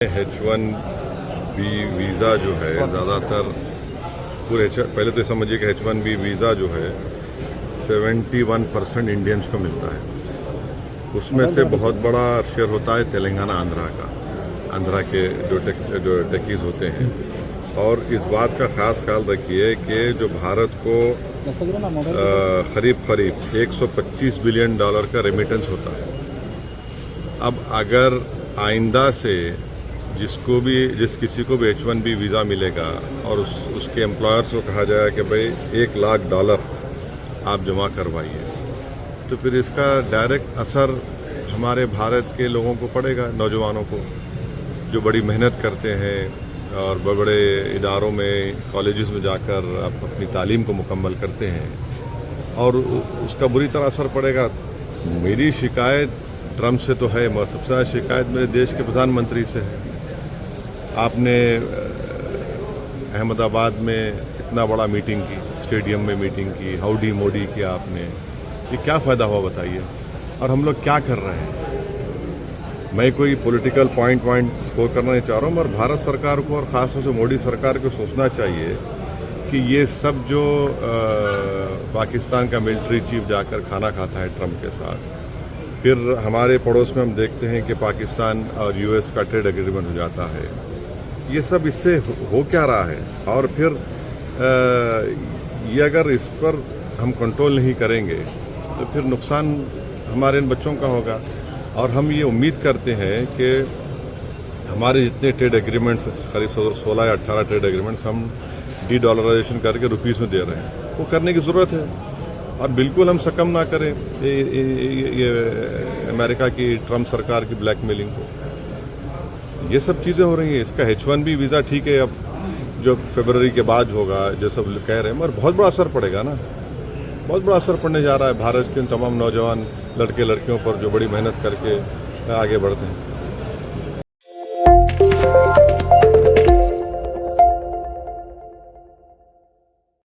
H1B visa जो है ज़्यादातर पूरे पहले तो समझिए कि H1B वीज़ा जो है 71% इंडियंस को मिलता है। उसमें से बहुत बड़ा शेयर होता है तेलंगाना आंध्रा के जो टेकीज़ होते हैं। और इस बात का ख़ास ख्याल रखिए कि जो भारत को करीब 125 बिलियन डॉलर का रेमिटेंस होता है। अब अगर आइंदा से जिस किसी को भी H1B वीज़ा मिलेगा और उसके एम्प्लॉयर्स को कहा जाए कि भाई $1 लाख आप जमा करवाइए, तो फिर इसका डायरेक्ट असर हमारे भारत के लोगों को पड़ेगा, नौजवानों को जो बड़ी मेहनत करते हैं और बड़े इदारों में कॉलेजेस में जाकर अपनी तालीम को मुकम्मल करते हैं और उसका बुरी तरह असर पड़ेगा। मेरी शिकायत ट्रम्प से तो है, मगर सबसे ज़्यादा शिकायत मेरे देश के प्रधानमंत्री से है। आपने अहमदाबाद में इतना बड़ा मीटिंग की, स्टेडियम में मीटिंग की, हाउडी मोडी किया आपने, ये क्या फ़ायदा हुआ बताइए? और हम लोग क्या कर रहे हैं? मैं कोई पॉलिटिकल पॉइंट स्कोर करना नहीं चाह रहा हूँ, मगर भारत सरकार को और ख़ासतौर से मोदी सरकार को सोचना चाहिए कि ये सब जो पाकिस्तान का मिलिट्री चीफ जाकर खाना खाता है ट्रम्प के साथ, फिर हमारे पड़ोस में हम देखते हैं कि पाकिस्तान और यूएस का ट्रेड एग्रीमेंट हो जाता है, ये सब इससे हो क्या रहा है? और फिर ये अगर इस पर हम कंट्रोल नहीं करेंगे तो फिर नुकसान हमारे इन बच्चों का होगा। और हम ये उम्मीद करते हैं कि हमारे जितने ट्रेड एग्रीमेंट्स, करीब 16 या 18 ट्रेड एग्रीमेंट्स हम डी-डॉलराइजेशन करके रुपीज़ में दे रहे हैं, वो करने की ज़रूरत है। और बिल्कुल हम सकम ना करें ये अमेरिका की ट्रम्प सरकार की ब्लैकमेलिंग को। ये सब चीज़ें हो रही हैं। इसका H1B वीज़ा ठीक है, अब जो फरवरी के बाद होगा जो सब कह रहे हैं, मगर बहुत बड़ा असर पड़ेगा ना, बहुत बड़ा असर पड़ने जा रहा है भारत के तमाम नौजवान लड़के लड़कियों पर जो बड़ी मेहनत करके आगे बढ़ते हैं।